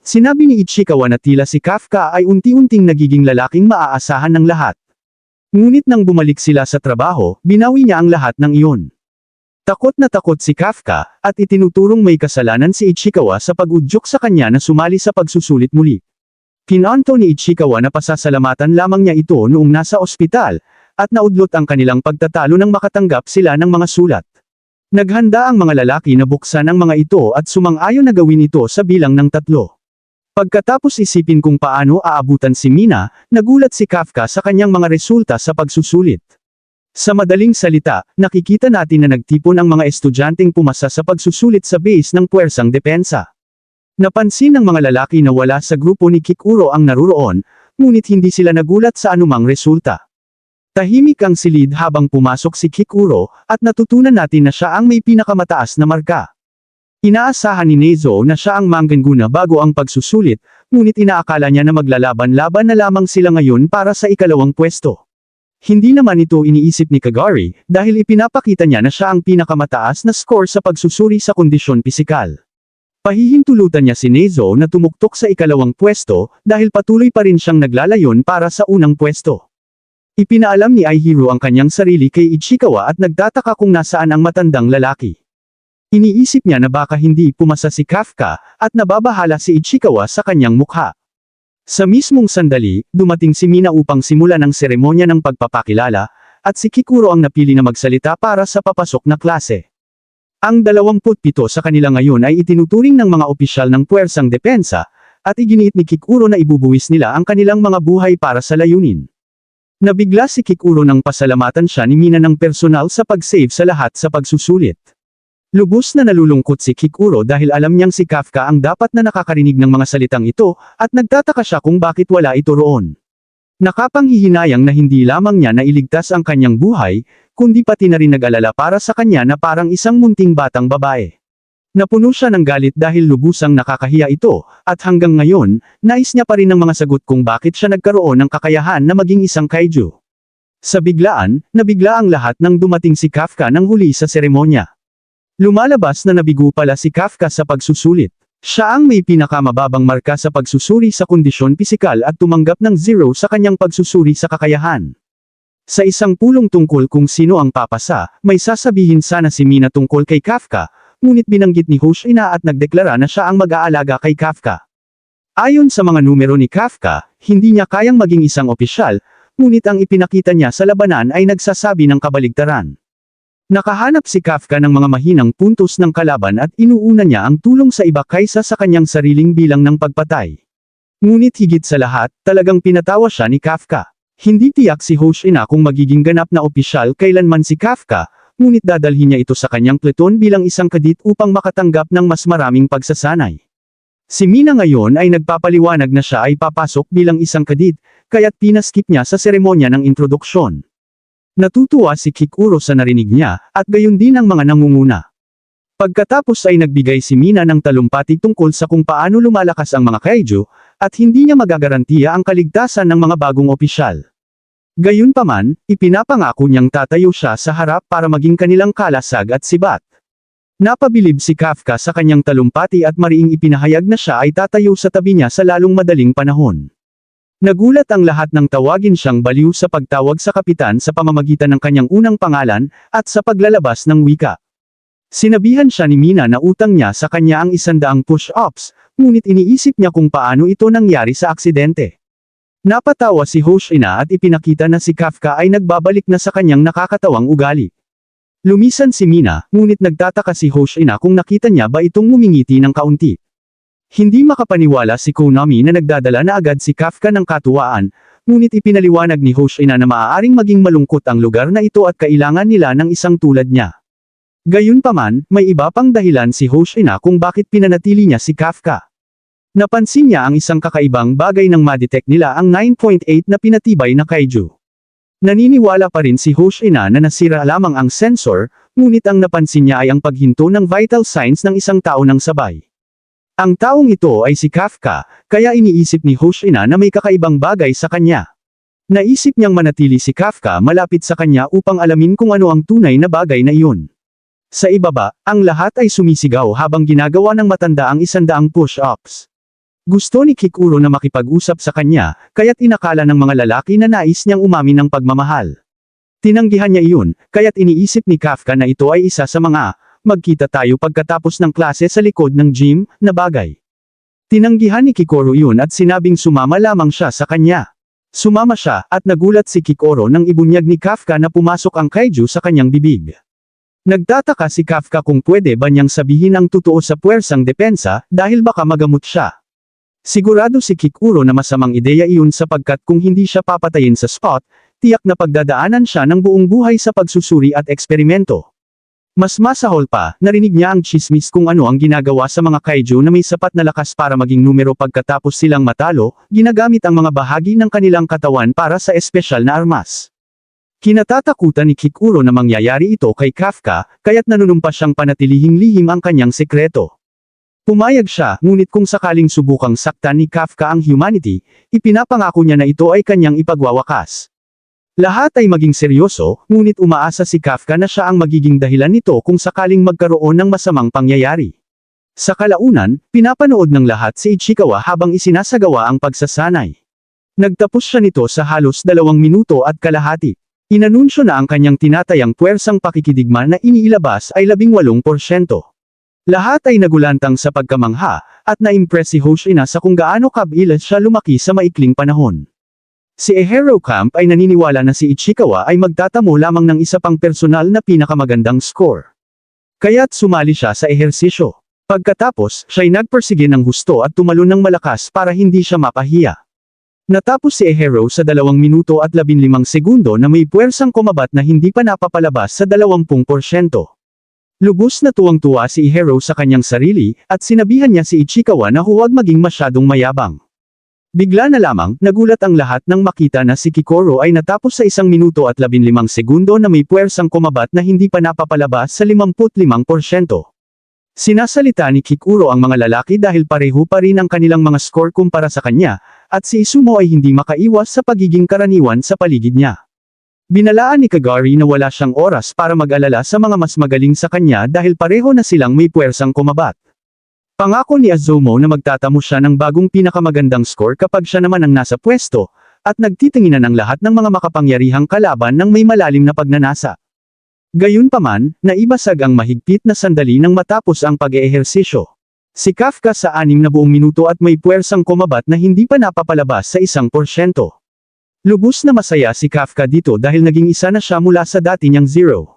Sinabi ni Ichikawa na tila si Kafka ay unti-unting nagiging lalaking maaasahan ng lahat. Ngunit nang bumalik sila sa trabaho, binawi niya ang lahat ng iyon. Takot na takot si Kafka, at itinuturong may kasalanan si Ichikawa sa pag-udyok sa kanya na sumali sa pagsusulit muli. Kinanto ni Ichikawa na pasasalamatan lamang niya ito noong nasa ospital, at naudlot ang kanilang pagtatalo nang makatanggap sila ng mga sulat. Naghanda ang mga lalaki na buksan ang mga ito at sumang-ayon na gawin ito sa bilang ng 3. Pagkatapos isipin kung paano aabutan si Mina, nagulat si Kafka sa kanyang mga resulta sa pagsusulit. Sa madaling salita, nakikita natin na nagtipon ang mga estudyanteng pumasa sa pagsusulit sa base ng puwersang depensa. Napansin ng mga lalaki na wala sa grupo ni Kikuro ang naruroon, ngunit hindi sila nagulat sa anumang resulta. Tahimik ang silid habang pumasok si Kikuro, at natutunan natin na siya ang may pinakamataas na marka. Inaasahan ni Nezo na siya ang manggaguna bago ang pagsusulit, ngunit inaakala niya na maglalaban-laban na lamang sila ngayon para sa ikalawang pwesto. Hindi naman ito iniisip ni Kagari, dahil ipinapakita niya na siya ang pinakamataas na score sa pagsusuri sa kondisyon pisikal. Pahihintulutan niya si Nezo na tumuktok sa ikalawang pwesto, dahil patuloy pa rin siyang naglalayon para sa unang pwesto. Ipinaalam ni Aihiro ang kanyang sarili kay Ichikawa at nagtataka kung nasaan ang matandang lalaki. Iniisip niya na baka hindi pumasa si Kafka, at nababahala si Ichikawa sa kanyang mukha. Sa mismong sandali, dumating si Mina upang simulan ang seremonya ng pagpapakilala, at si Kikuro ang napili na magsalita para sa papasok na klase. Ang 27 sa kanila ngayon ay itinuturing ng mga opisyal ng puwersang depensa, at iginiit ni Kikuro na ibubuwis nila ang kanilang mga buhay para sa layunin. Nabigla si Kikuro nang pasalamatan siya ni Mina ng personal sa pag-save sa lahat sa pagsusulit. Lubos na nalulungkot si Kikuro dahil alam niyang si Kafka ang dapat na nakakarinig ng mga salitang ito, at nagtataka siya kung bakit wala ito roon. Nakapanghihinayang na hindi lamang niya nailigtas ang kanyang buhay, kundi pati na rin nag-alala para sa kanya na parang isang munting batang babae. Napuno siya ng galit dahil lubusang nakakahiya ito, at hanggang ngayon, nais niya pa rin ng mga sagot kung bakit siya nagkaroon ng kakayahan na maging isang kaiju. Sa biglaan, nabigla ang lahat nang dumating si Kafka nang huli sa seremonya. Lumalabas na nabigo pala si Kafka sa pagsusulit. Siya ang may pinakamababang marka sa pagsusuri sa kondisyon pisikal at tumanggap ng 0 sa kanyang pagsusuri sa kakayahan. Sa isang pulong tungkol kung sino ang papasa, may sasabihin sana si Mina tungkol kay Kafka, ngunit binanggit ni Hoshina at nagdeklara na siya ang mag-aalaga kay Kafka. Ayon sa mga numero ni Kafka, hindi niya kayang maging isang opisyal, ngunit ang ipinakita niya sa labanan ay nagsasabi ng kabaligtaran. Nakahanap si Kafka ng mga mahinang puntos ng kalaban at inuuna niya ang tulong sa iba kaysa sa kanyang sariling bilang ng pagpatay. Ngunit higit sa lahat, talagang pinatawa siya ni Kafka. Hindi tiyak si Hoshina kung magiging ganap na opisyal kailanman si Kafka, ngunit dadalhin niya ito sa kanyang pluton bilang isang kadit upang makatanggap ng mas maraming pagsasanay. Si Mina ngayon ay nagpapaliwanag na siya ay papasok bilang isang kadit, kaya't pinaskip niya sa seremonya ng introduksyon. Natutuwa si Kikuro sa narinig niya, at gayon din ang mga nangunguna. Pagkatapos ay nagbigay si Mina ng talumpati tungkol sa kung paano lumalakas ang mga kaiju, at hindi niya magagarantiya ang kaligtasan ng mga bagong opisyal. Gayunpaman, ipinapangako niyang tatayo siya sa harap para maging kanilang kalasag at sibat. Napabilib si Kafka sa kanyang talumpati at mariing ipinahayag na siya ay tatayo sa tabi niya sa lalong madaling panahon. Nagulat ang lahat nang tawagin siyang baliw sa pagtawag sa kapitan sa pamamagitan ng kanyang unang pangalan, at sa paglalabas ng wika. Sinabihan siya ni Mina na utang niya sa kanya ang 100 push-ups, ngunit iniisip niya kung paano ito nangyari sa aksidente. Napatawa si Hoshina at ipinakita na si Kafka ay nagbabalik na sa kanyang nakakatawang ugali. Lumisan si Mina, ngunit nagtataka si Hoshina kung nakita niya ba itong ngumingiti ng kaunti. Hindi makapaniwala si Konami na nagdadala na agad si Kafka ng katuwaan, ngunit ipinaliwanag ni Hoshina na maaaring maging malungkot ang lugar na ito at kailangan nila ng isang tulad niya. Gayunpaman, may iba pang dahilan si Hoshina kung bakit pinanatili niya si Kafka. Napansin niya ang isang kakaibang bagay ng ma-detect nila ang 9.8 na pinatibay na kaiju. Naniniwala pa rin si Hoshina na nasira lamang ang sensor, ngunit ang napansin niya ay ang paghinto ng vital signs ng isang tao ng sabay. Ang taong ito ay si Kafka, kaya iniisip ni Hoshina na may kakaibang bagay sa kanya. Naisip niyang manatili si Kafka malapit sa kanya upang alamin kung ano ang tunay na bagay na iyon. Sa ibaba, ang lahat ay sumisigaw habang ginagawa ng matanda ang 100 push-ups. Gusto ni Kikuro na makipag-usap sa kanya, kaya't inakala ng mga lalaki na nais niyang umamin ng pagmamahal. Tinanggihan niya iyon, kaya't iniisip ni Kafka na ito ay isa sa mga, magkita tayo pagkatapos ng klase sa likod ng gym, na bagay. Tinanggihan ni Kikuro iyon at sinabing sumama lamang siya sa kanya. Sumama siya, at nagulat si Kikuro nang ibunyag ni Kafka na pumasok ang kaiju sa kanyang bibig. Nagtataka si Kafka kung pwede ba niyang sabihin ang totoo sa puwersang depensa, dahil baka magamot siya. Sigurado si Kikuro na masamang ideya iyon sapagkat kung hindi siya papatayin sa spot, tiyak na pagdadaanan siya ng buong buhay sa pagsusuri at eksperimento. Mas masahol pa, narinig niya ang chismis kung ano ang ginagawa sa mga kaiju na may sapat na lakas para maging numero pagkatapos silang matalo, ginagamit ang mga bahagi ng kanilang katawan para sa espesyal na armas. Kinatatakutan ni Kikuro na mangyayari ito kay Kafka, kaya't nanunumpa siyang panatilihing lihim ang kanyang sekreto. Pumayag siya, ngunit kung sakaling subukang saktan ni Kafka ang humanity, ipinapangako niya na ito ay kanyang ipagwawakas. Lahat ay maging seryoso, ngunit umaasa si Kafka na siya ang magiging dahilan nito kung sakaling magkaroon ng masamang pangyayari. Sa kalaunan, pinapanood ng lahat si Ichikawa habang isinasagawa ang pagsasanay. Nagtapos siya nito sa halos 2 minuto at kalahati. Inanunsyo na ang kanyang tinatayang puwersang pakikidigma na iniilabas ay 18%. Lahat ay nagulantang sa pagkamangha, at na-impress si Hoshina sa kung gaano kabilis siya lumaki sa maikling panahon. Si Ehiro Camp ay naniniwala na si Ichikawa ay magtatamo lamang ng isa pang personal na pinakamagandang score. Kaya't sumali siya sa ehersisyo. Pagkatapos, siya'y nagpersige ng husto at tumalon ng malakas para hindi siya mapahiya. Natapos si Ehiro sa 2 minuto at 15 segundo na may puwersang kumabat na hindi pa napapalabas sa 20%. Lubos na tuwang-tuwa si Ehiro sa kanyang sarili, at sinabihan niya si Ichikawa na huwag maging masyadong mayabang. Bigla na lamang, nagulat ang lahat nang makita na si Kikuro ay natapos sa 1 minuto at 15 segundo na may puwersang kumabat na hindi pa napapalabas sa 55%. Sinasalita ni Kikuro ang mga lalaki dahil pareho pa rin ang kanilang mga score kumpara sa kanya, at si Izumo ay hindi makaiwas sa pagiging karaniwan sa paligid niya. Binalaan ni Kagari na wala siyang oras para mag-alala sa mga mas magaling sa kanya dahil pareho na silang may puwersang kumabat. Pangako ni Izumo na magtatamo siya ng bagong pinakamagandang score kapag siya naman ang nasa pwesto, at nagtitinginan ang lahat ng mga makapangyarihang kalaban ng may malalim na pagnanasa. Gayunpaman, naibasag ang mahigpit na sandali nang matapos ang pag-eehersisyo. Si Kafka sa 6 na buong minuto at may puwersang kumabat na hindi pa napapalabas sa 1%. Lubos na masaya si Kafka dito dahil naging isa na siya mula sa dati niyang 0.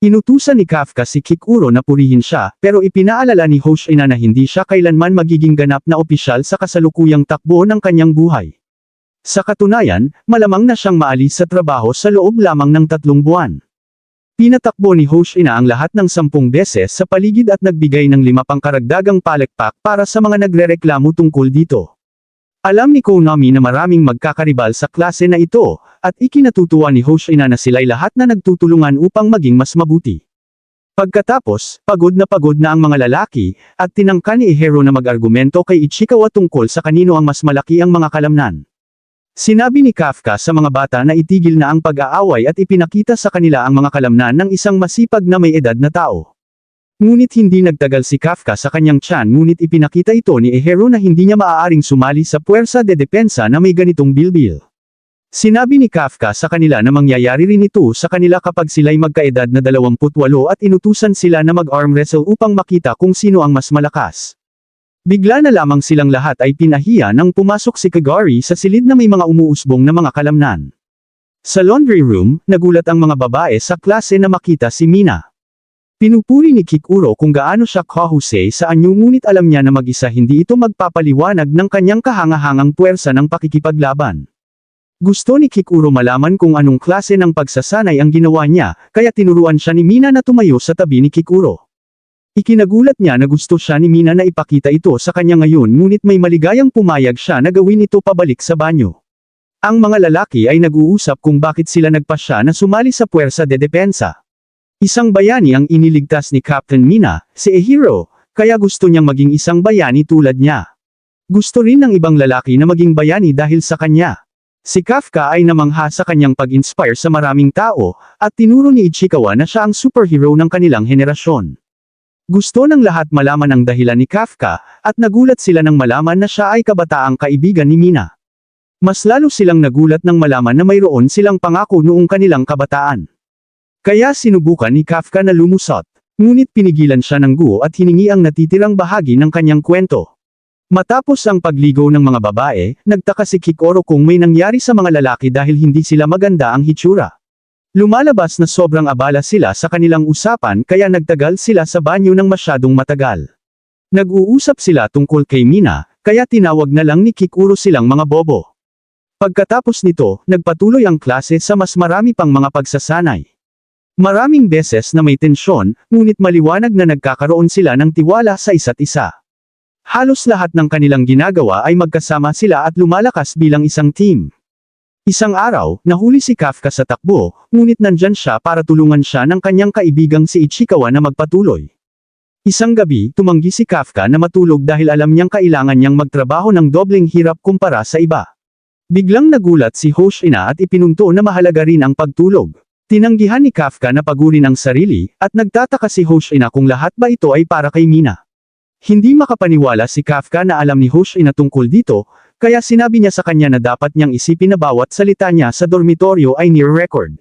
Inutusan ni Kafka si Kikuro na purihin siya, pero ipinaalala ni Hoshina na hindi siya kailanman magiging ganap na opisyal sa kasalukuyang takbo ng kanyang buhay. Sa katunayan, malamang na siyang maalis sa trabaho sa loob lamang ng 3 buwan. Pinatakbo ni Hoshina ang lahat ng 10 beses sa paligid at nagbigay ng 5 pang karagdagang palekpak para sa mga nagrereklamo tungkol dito. Alam ni Konami na maraming magkakaribal sa klase na ito, at ikinatutuwa ni Hoshina na sila'y lahat na nagtutulungan upang maging mas mabuti. Pagkatapos, pagod na ang mga lalaki, at tinangka ni Ehiro na mag-argumento kay Ichikawa tungkol sa kanino ang mas malaki ang mga kalamnan. Sinabi ni Kafka sa mga bata na itigil na ang pag-aaway at ipinakita sa kanila ang mga kalamnan ng isang masipag na may edad na tao. Ngunit hindi nagtagal si Kafka sa kanyang tiyan ngunit ipinakita ito ni Ehiro na hindi niya maaaring sumali sa puwersa de depensa na may ganitong bilbil. Sinabi ni Kafka sa kanila na mangyayari rin ito sa kanila kapag sila'y magkaedad na 28 at inutusan sila na mag-arm wrestle upang makita kung sino ang mas malakas. Bigla na lamang silang lahat ay pinahiya nang pumasok si Kagari sa silid na may mga umuusbong na mga kalamnan. Sa laundry room, nagulat ang mga babae sa klase na makita si Mina. Pinupuri ni Kikuro kung gaano siya kahusay sa anyo ngunit alam niya na mag-isa hindi ito magpapaliwanag ng kanyang kahangahangang puwersa ng pakikipaglaban. Gusto ni Kikuro malaman kung anong klase ng pagsasanay ang ginawa niya, kaya tinuruan siya ni Mina na tumayo sa tabi ni Kikuro. Ikinagulat niya na gusto siya ni Mina na ipakita ito sa kanya ngayon ngunit may maligayang pumayag siya na gawin ito pabalik sa banyo. Ang mga lalaki ay nag-uusap kung bakit sila nagpasya na sumali sa puwersa de depensa. Isang bayani ang iniligtas ni Captain Mina, si Ehiro, kaya gusto niyang maging isang bayani tulad niya. Gusto rin ng ibang lalaki na maging bayani dahil sa kanya. Si Kafka ay namangha sa kanyang pag-inspire sa maraming tao, at tinuro ni Ichikawa na siya ang superhero ng kanilang henerasyon. Gusto ng lahat malaman ang dahilan ni Kafka, at nagulat sila nang malaman na siya ay kabataang kaibigan ni Mina. Mas lalo silang nagulat nang malaman na mayroon silang pangako noong kanilang kabataan. Kaya sinubukan ni Kafka na lumusot, ngunit pinigilan siya ng guho at hiningi ang natitirang bahagi ng kanyang kwento. Matapos ang pagligaw ng mga babae, nagtaka si Kikoro kung may nangyari sa mga lalaki dahil hindi sila maganda ang hitsura. Lumalabas na sobrang abala sila sa kanilang usapan kaya nagtagal sila sa banyo ng masyadong matagal. Nag-uusap sila tungkol kay Mina, kaya tinawag na lang ni Kikuro silang mga bobo. Pagkatapos nito, nagpatuloy ang klase sa mas marami pang mga pagsasanay. Maraming beses na may tensyon, ngunit maliwanag na nagkakaroon sila ng tiwala sa isa't isa. Halos lahat ng kanilang ginagawa ay magkasama sila at lumalakas bilang isang team. Isang araw, nahuli si Kafka sa takbo, ngunit nandyan siya para tulungan siya ng kanyang kaibigang si Ichikawa na magpatuloy. Isang gabi, tumanggi si Kafka na matulog dahil alam niyang kailangan niyang magtrabaho ng dobleng hirap kumpara sa iba. Biglang nagulat si Hoshina at ipinunto na mahalaga rin ang pagtulog. Tinanggihan ni Kafka na pagurin ang sarili, at nagtataka si Hoshina kung lahat ba ito ay para kay Mina. Hindi makapaniwala si Kafka na alam ni Hoshina tungkol dito, kaya sinabi niya sa kanya na dapat niyang isipin na bawat salita niya sa dormitoryo ay near record.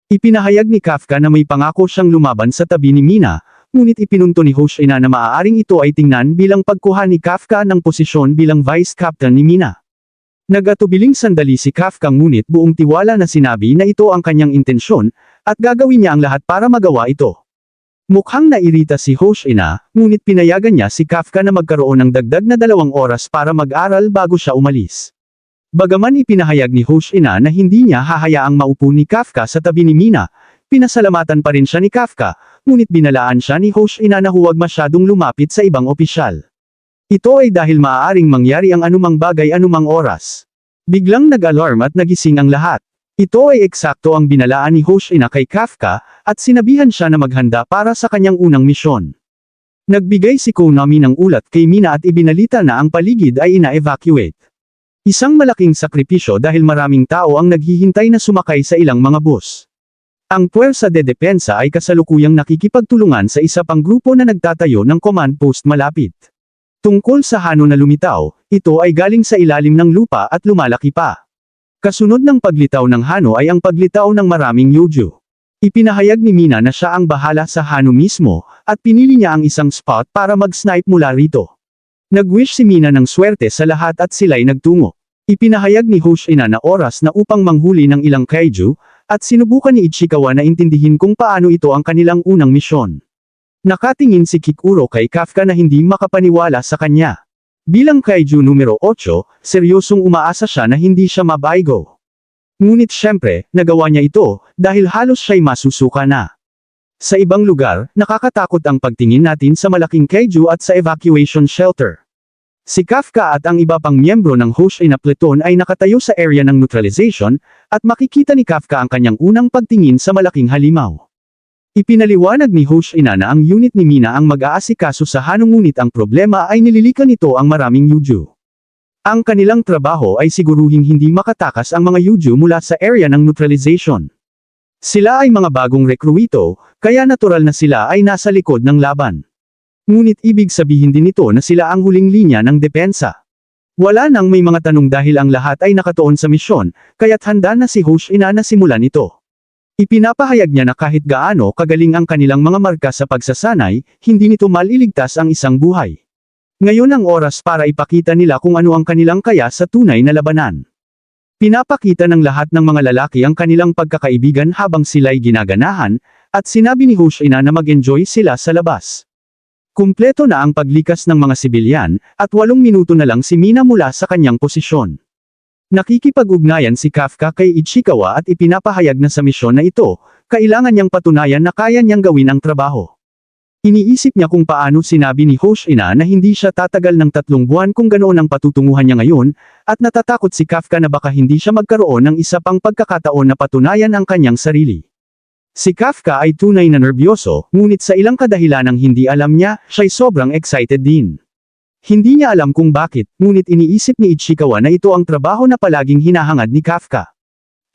Ipinahayag ni Kafka na may pangako siyang lumaban sa tabi ni Mina, ngunit ipinunto ni Hoshina na maaaring ito ay tingnan bilang pagkuha ni Kafka ng posisyon bilang vice captain ni Mina. Nag-atubiling sandali si Kafka ngunit buong tiwala na sinabi na ito ang kanyang intensyon, at gagawin niya ang lahat para magawa ito. Mukhang nairita si Hoshina, ngunit pinayagan niya si Kafka na magkaroon ng dagdag na 2 oras para mag-aral bago siya umalis. Bagaman ipinahayag ni Hoshina na hindi niya hahayaang maupo ni Kafka sa tabi ni Mina, pinasalamatan pa rin siya ni Kafka, ngunit binalaan siya ni Hoshina na huwag masyadong lumapit sa ibang opisyal. Ito ay dahil maaaring mangyari ang anumang bagay anumang oras. Biglang nag-alarm at nagising ang lahat. Ito ay eksakto ang binalaan ni Hoshina kay Kafka, at sinabihan siya na maghanda para sa kanyang unang misyon. Nagbigay si Konami ng ulat kay Mina at ibinalita na ang paligid ay ina-evacuate. Isang malaking sakripisyo dahil maraming tao ang naghihintay na sumakay sa ilang mga bus. Ang puwersa de depensa ay kasalukuyang nakikipagtulungan sa isa pang grupo na nagtatayo ng command post malapit. Tungkol sa Hano na lumitaw, ito ay galing sa ilalim ng lupa at lumalaki pa. Kasunod ng paglitaw ng Hano ay ang paglitaw ng maraming Yuju. Ipinahayag ni Mina na siya ang bahala sa Hano mismo, at pinili niya ang isang spot para mag-snipe mula rito. Nag-wish si Mina ng swerte sa lahat at sila'y nagtungo. Ipinahayag ni Hoshina na oras na upang manghuli ng ilang kaiju, at sinubukan ni Ichikawa na intindihin kung paano ito ang kanilang unang misyon. Nakatingin si Kikuro kay Kafka na hindi makapaniwala sa kanya. Bilang kaiju numero 8, seryosong umaasa siya na hindi siya mabaigo. Ngunit syempre, nagawa niya ito, dahil halos siya'y masusuka na. Sa ibang lugar, nakakatakot ang pagtingin natin sa malaking kaiju at sa evacuation shelter. Si Kafka at ang iba pang miyembro ng Hoshina Platoon ay nakatayo sa area ng neutralization, at makikita ni Kafka ang kanyang unang pagtingin sa malaking halimaw. Ipinaliwanag ni Hoshina na ang unit ni Mina ang mag-aasikaso sa Hano ngunit ang problema ay nililikan nito ang maraming Yuju. Ang kanilang trabaho ay siguruhing hindi makatakas ang mga Yuju mula sa area ng neutralization. Sila ay mga bagong rekruito, kaya natural na sila ay nasa likod ng laban. Ngunit ibig sabihin din nito na sila ang huling linya ng depensa. Wala nang may mga tanong dahil ang lahat ay nakatuon sa misyon, kaya't handa na si Hoshina na simulan ito. Ipinapahayag niya na kahit gaano kagaling ang kanilang mga marka sa pagsasanay, hindi nito maliligtas ang isang buhay. Ngayon ang oras para ipakita nila kung ano ang kanilang kaya sa tunay na labanan. Pinapakita ng lahat ng mga lalaki ang kanilang pagkakaibigan habang sila'y ginaganahan, at sinabi ni Hoshina na mag-enjoy sila sa labas. Kumpleto na ang paglikas ng mga sibilyan, at 8 minuto na lang si Mina mula sa kanyang posisyon. Nakikipag-ugnayan si Kafka kay Ichikawa at ipinapahayag na sa misyon na ito, kailangan niyang patunayan na kaya niyang gawin ang trabaho. Iniisip niya kung paano sinabi ni Hoshina na hindi siya tatagal ng 3 buwan kung ganoon ang patutunguhan niya ngayon, at natatakot si Kafka na baka hindi siya magkaroon ng isa pang pagkakataon na patunayan ang kanyang sarili. Si Kafka ay tunay na nerbyoso, ngunit sa ilang kadahilanang hindi alam niya, siya'y sobrang excited din. Hindi niya alam kung bakit, ngunit iniisip ni Ichikawa na ito ang trabaho na palaging hinahangad ni Kafka.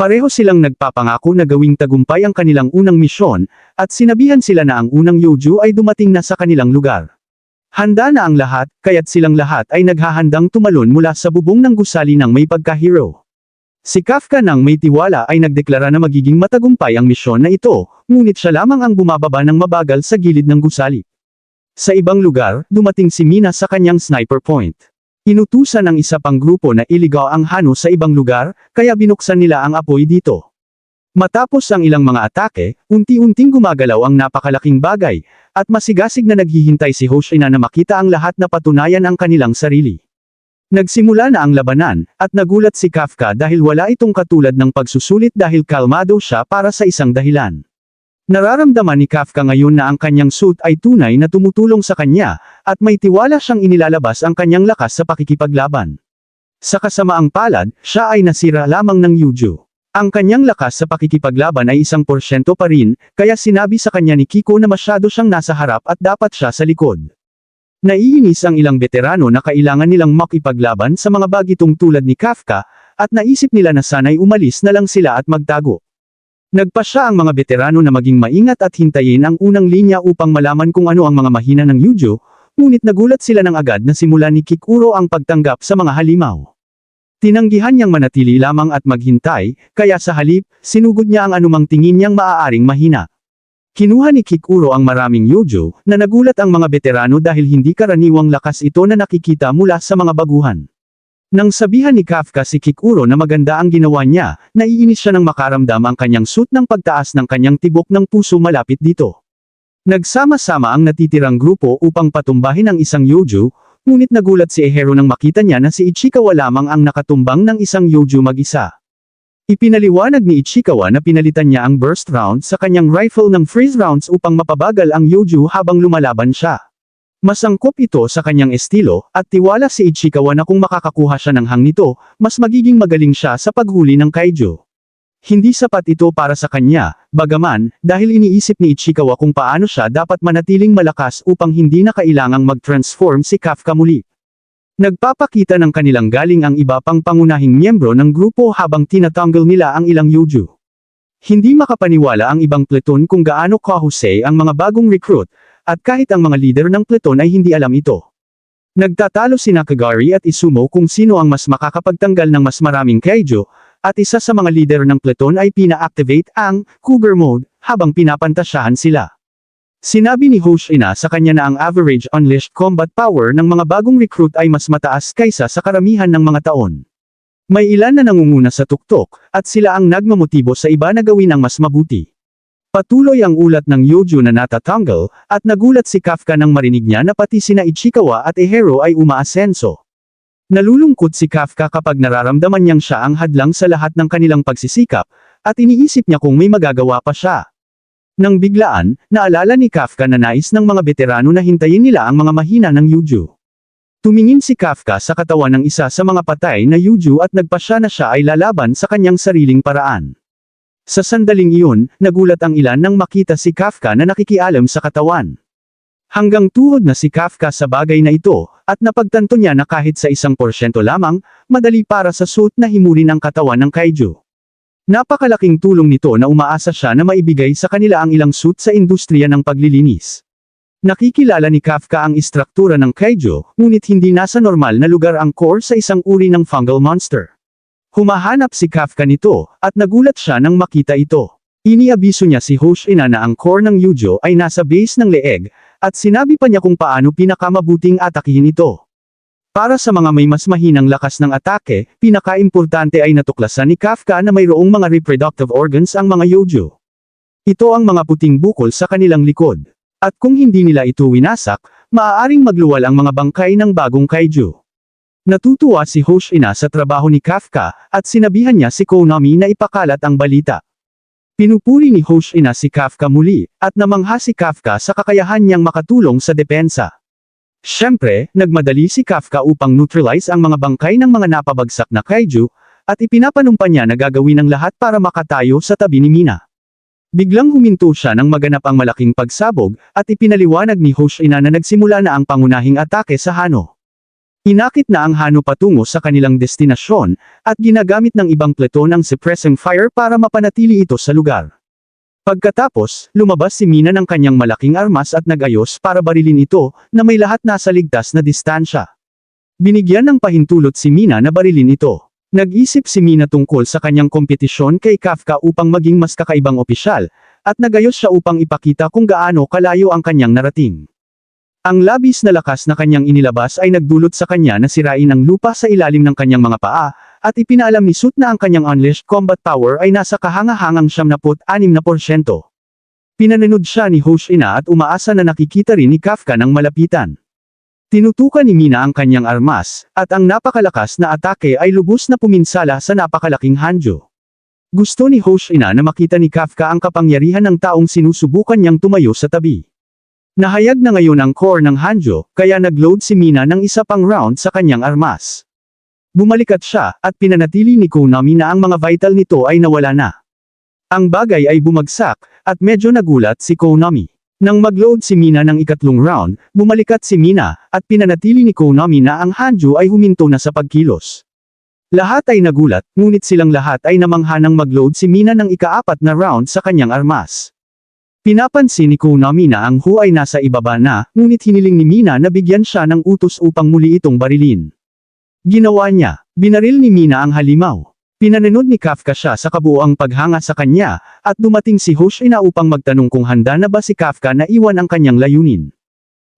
Pareho silang nagpapangako na gawing tagumpay ang kanilang unang misyon, at sinabihan sila na ang unang Yoju ay dumating na sa kanilang lugar. Handa na ang lahat, kaya't silang lahat ay naghahandang tumalon mula sa bubong ng gusali ng may pagka-hero. Si Kafka nang may tiwala ay nagdeklara na magiging matagumpay ang misyon na ito, ngunit siya lamang ang bumababa ng mabagal sa gilid ng gusali. Sa ibang lugar, dumating si Mina sa kanyang sniper point. Inutusan ng isa pang grupo na iligaw ang Hano sa ibang lugar, kaya binuksan nila ang apoy dito. Matapos ang ilang mga atake, unti-unting gumagalaw ang napakalaking bagay, at masigasig na naghihintay si Hoshina na makita ang lahat na patunayan ang kanilang sarili. Nagsimula na ang labanan, at nagulat si Kafka dahil wala itong katulad ng pagsusulit dahil kalmado siya para sa isang dahilan. Nararamdaman ni Kafka ngayon na ang kanyang suit ay tunay na tumutulong sa kanya, at may tiwala siyang inilalabas ang kanyang lakas sa pakikipaglaban. Sa kasamaang palad, siya ay nasira lamang ng Yuju. Ang kanyang lakas sa pakikipaglaban ay 1% pa rin, kaya sinabi sa kanya ni Kiko na masyado siyang nasa harap at dapat siya sa likod. Naiinis ang ilang veterano na kailangan nilang makipaglaban sa mga bagitong tulad ni Kafka, at naisip nila na sana'y umalis na lang sila at magtago. Nagpasya ang mga veterano na maging maingat at hintayin ang unang linya upang malaman kung ano ang mga mahina ng Yuju, ngunit nagulat sila ng agad na simula ni Kikuro ang pagtanggap sa mga halimaw. Tinanggihan niyang manatili lamang at maghintay, kaya sa halip, sinugod niya ang anumang tingin niyang maaaring mahina. Kinuha ni Kikuro ang maraming Yuju, na nagulat ang mga veterano dahil hindi karaniwang lakas ito na nakikita mula sa mga baguhan. Nang sabihan ni Kafka si Kikuro na maganda ang ginawa niya, naiinis siya nang makaramdam ang kanyang suit ng pagtaas ng kanyang tibok ng puso malapit dito. Nagsama-sama ang natitirang grupo upang patumbahin ang isang Yuju, ngunit nagulat si Ehero nang makita niya na si Ichikawa lamang ang nakatumbang ng isang Yuju mag-isa. Ipinaliwanag ni Ichikawa na pinalitan niya ang burst round sa kanyang rifle ng freeze rounds upang mapabagal ang Yuju habang lumalaban siya. Masangkop ito sa kanyang estilo, at tiwala si Ichikawa na kung makakakuha siya ng hang nito, mas magiging magaling siya sa paghuli ng kaiju. Hindi sapat ito para sa kanya, bagaman, dahil iniisip ni Ichikawa kung paano siya dapat manatiling malakas upang hindi na kailangang mag-transform si Kafka muli. Nagpapakita ng kanilang galing ang iba pang pangunahing miyembro ng grupo habang tinatanggal nila ang ilang Yuju. Hindi makapaniwala ang ibang platoon kung gaano kahusay ang mga bagong recruit, at kahit ang mga leader ng platoon ay hindi alam ito. Nagtatalo si Nakagari at Izumo kung sino ang mas makakapagtanggal ng mas maraming kaiju, at isa sa mga leader ng platoon ay pina-activate ang Cougar Mode, habang pinapantasyahan sila. Sinabi ni Hoshina sa kanya na ang average unleashed combat power ng mga bagong recruit ay mas mataas kaysa sa karamihan ng mga taon. May ilan na nangunguna sa tuktok, at sila ang nagmamotibo sa iba na gawin ang mas mabuti. Patuloy ang ulat ng Yuju na natatanggal, at nagulat si Kafka nang marinig niya na pati sina Ichikawa at Ehero ay umaasenso. Nalulungkot si Kafka kapag nararamdaman niyang siya ang hadlang sa lahat ng kanilang pagsisikap, at iniisip niya kung may magagawa pa siya. Nang biglaan, naalala ni Kafka na nais ng mga veterano na hintayin nila ang mga mahina ng Yuju. Tumingin si Kafka sa katawan ng isa sa mga patay na Yuju at nagpasya na siya ay lalaban sa kanyang sariling paraan. Sa sandaling iyon, nagulat ang ilan nang makita si Kafka na nakikialam sa katawan. Hanggang tuhod na si Kafka sa bagay na ito, at napagtanto niya na kahit sa 1% lamang, madali para sa suit na himulin ang katawan ng kaiju. Napakalaking tulong nito na umaasa siya na maibigay sa kanila ang ilang suit sa industriya ng paglilinis. Nakikilala ni Kafka ang istruktura ng kaiju, ngunit hindi nasa normal na lugar ang core sa isang uri ng fungal monster. Humahanap si Kafka nito, at nagulat siya nang makita ito. Iniabiso niya si Hoshina na ang core ng Yuju ay nasa base ng leeg, at sinabi pa niya kung paano pinakamabuting atakihin ito. Para sa mga may mas mahinang lakas ng atake, pinakaimportante ay natuklasan ni Kafka na mayroong mga reproductive organs ang mga Yuju. Ito ang mga puting bukol sa kanilang likod. At kung hindi nila ito winasak, maaaring magluwal ang mga bangkay ng bagong kaiju. Natutuwa si Hoshina sa trabaho ni Kafka, at sinabihan niya si Konami na ipakalat ang balita. Pinupuri ni Hoshina si Kafka muli, at namangha si Kafka sa kakayahan niyang makatulong sa depensa. Siyempre, nagmadali si Kafka upang neutralize ang mga bangkay ng mga napabagsak na kaiju, at ipinapanumpa niya na gagawin ang lahat para makatayo sa tabi ni Mina. Biglang huminto siya nang maganap ang malaking pagsabog, at ipinaliwanag ni Hoshina na nagsimula na ang pangunahing atake sa Hano. Inakit na ang Hano patungo sa kanilang destinasyon, at ginagamit ng ibang pleton ang suppressing fire para mapanatili ito sa lugar. Pagkatapos, lumabas si Mina ng kanyang malaking armas at nag-ayos para barilin ito, na may lahat nasa ligtas na distansya. Binigyan ng pahintulot si Mina na barilin ito. Nag-isip si Mina tungkol sa kanyang kompetisyon kay Kafka upang maging mas kakaibang opisyal, at nag-ayos siya upang ipakita kung gaano kalayo ang kanyang narating. Ang labis na lakas na kanyang inilabas ay nagdulot sa kanya na sirain ang lupa sa ilalim ng kanyang mga paa, at ipinaalam ni Sut na ang kanyang unleashed combat power ay nasa kahangahangang 76%. Pinanunod siya ni Hoshina at umaasa na nakikita rin ni Kafka ng malapitan. Tinutukan ni Mina ang kanyang armas, at ang napakalakas na atake ay lubos na puminsala sa napakalaking Hanjo. Gusto ni Hoshina na makita ni Kafka ang kapangyarihan ng taong sinusubukan niyang tumayo sa tabi. Nahayag na ngayon ang core ng Hanjo, kaya nag-load si Mina ng isa pang round sa kanyang armas. Bumalikat siya, at pinanatili ni Konami na ang mga vital nito ay nawala na. Ang bagay ay bumagsak, at medyo nagulat si Konami. Nang mag-load si Mina ng ikatlong round, bumalikat si Mina, at pinanatili ni Konami na ang Hanjo ay huminto na sa pagkilos. Lahat ay nagulat, ngunit silang lahat ay namangha nang mag-load si Mina ng ika-4 na round sa kanyang armas. Pinapansin ni Konami na ang Hu ay nasa ibaba na, ngunit hiniling ni Mina na bigyan siya ng utos upang muli itong barilin. Ginawa niya, binaril ni Mina ang halimaw. Pinanunod ni Kafka siya sa kabuoang paghanga sa kanya, at dumating si Hoshina upang magtanong kung handa na ba si Kafka na iwan ang kanyang layunin.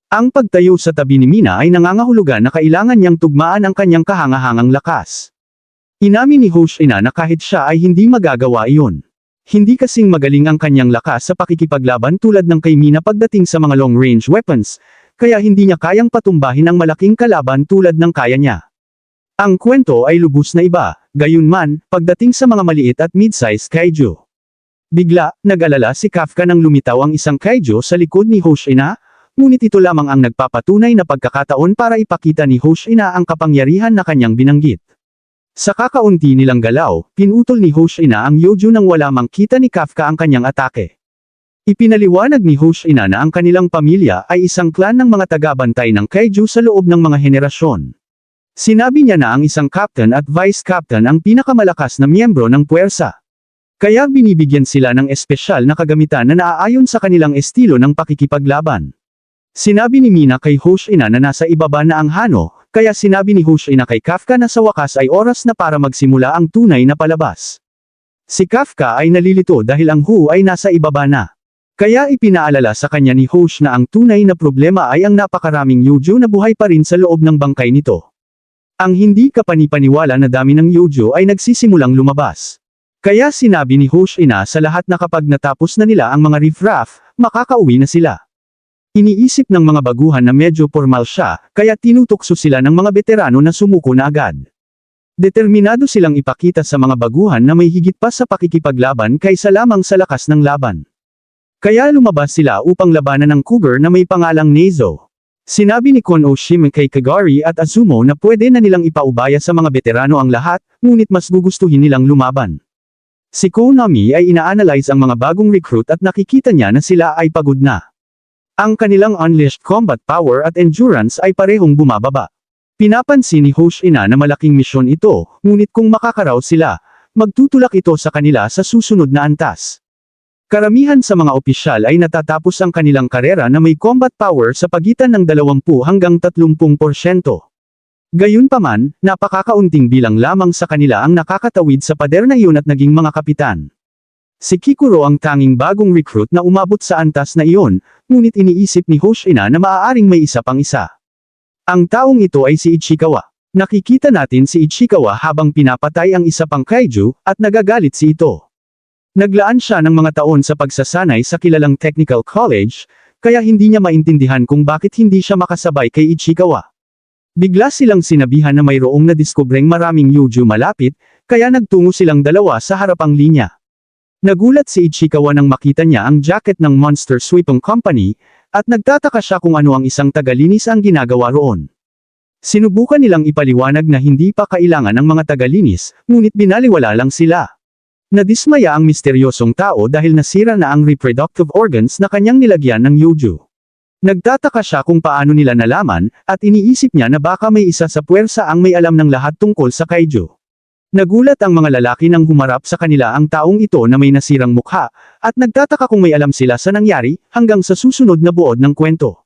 Ang pagtayo sa tabi ni Mina ay nangangahulugan na kailangan niyang tugmaan ang kanyang kahangahangang lakas. Inamin ni Hoshina na kahit siya ay hindi magagawa iyon. Hindi kasing magaling ang kanyang lakas sa pakikipaglaban tulad ng kay Mina pagdating sa mga long-range weapons, kaya hindi niya kayang patumbahin ang malaking kalaban tulad ng kaya niya. Ang kwento ay lubos na iba, gayunman, pagdating sa mga maliit at mid-size kaiju. Bigla, nag-alala si Kafka nang lumitaw ang isang kaiju sa likod ni Hoshina, ngunit ito lamang ang nagpapatunay na pagkakataon para ipakita ni Hoshina ang kapangyarihan na kanyang binanggit. Sa kakaunti nilang galaw, pinutol ni Hoshina ang Yoju nang wala mang kita ni Kafka ang kanyang atake. Ipinaliwanag ni Hoshina na ang kanilang pamilya ay isang clan ng mga taga-bantay ng kaiju sa loob ng mga henerasyon. Sinabi niya na ang isang captain at vice captain ang pinakamalakas na miyembro ng puwersa. Kaya binibigyan sila ng espesyal na kagamitan na naaayon sa kanilang estilo ng pakikipaglaban. Sinabi ni Mina kay Hoshina na nasa ibaba na ang Hano, kaya sinabi ni Hoshina kay Kafka na sa wakas ay oras na para magsimula ang tunay na palabas. Si Kafka ay nalilito dahil ang Hu ay nasa ibaba na. Kaya ipinaalala sa kanya ni Hosh na ang tunay na problema ay ang napakaraming Yoju na buhay pa rin sa loob ng bangkay nito. Ang hindi kapanipaniwala na dami ng Yoju ay nagsisimulang lumabas. Kaya sinabi ni Hoshina sa lahat na kapag natapos na nila ang mga riffraff, makakauwi na sila. Iniisip ng mga baguhan na medyo formal siya, kaya tinutokso sila ng mga veterano na sumuko na agad. Determinado silang ipakita sa mga baguhan na may higit pa sa pakikipaglaban kaysa lamang sa lakas ng laban. Kaya lumabas sila upang labanan ng cougar na may pangalang Nezo. Sinabi ni Kon Oshima kay Kagari at Azumo na pwede na nilang ipaubaya sa mga veterano ang lahat, ngunit mas gugustuhin nilang lumaban. Si Konami ay ina-analyze ang mga bagong recruit at nakikita niya na sila ay pagod na. Ang kanilang unleashed combat power at endurance ay parehong bumababa. Pinapansin ni Hoshina na malaking misyon ito, ngunit kung makakaraw sila, magtutulak ito sa kanila sa susunod na antas. Karamihan sa mga opisyal ay natatapos ang kanilang karera na may combat power sa pagitan ng 20 hanggang 30%. Gayunpaman, napakakaunting bilang lamang sa kanila ang nakakatawid sa pader na iyon at naging mga kapitan. Si Kikuro ang tanging bagong recruit na umabot sa antas na iyon, ngunit iniisip ni Hoshina na maaaring may isa pang isa. Ang taong ito ay si Ichikawa. Nakikita natin si Ichikawa habang pinapatay ang isa pang kaiju, at nagagalit si ito. Naglaan siya ng mga taon sa pagsasanay sa kilalang technical college, kaya hindi niya maintindihan kung bakit hindi siya makasabay kay Ichikawa. Bigla silang sinabihan na mayroong nadiskubreng maraming Yoju malapit, kaya nagtungo silang dalawa sa harapang linya. Nagulat si Ichikawa nang makita niya ang jacket ng Monster Sweeping Company, at nagtataka siya kung ano ang isang tagalinis ang ginagawa roon. Sinubukan nilang ipaliwanag na hindi pa kailangan ng mga tagalinis, ngunit binaliwala lang sila. Nadismaya ang misteryosong tao dahil nasira na ang reproductive organs na kanyang nilagyan ng Yoju. Nagtataka siya kung paano nila nalaman, at iniisip niya na baka may isa sa puwersa ang may alam ng lahat tungkol sa kaiju. Nagulat ang mga lalaki nang humarap sa kanila ang taong ito na may nasirang mukha, at nagtataka kung may alam sila sa nangyari, hanggang sa susunod na buod ng kwento.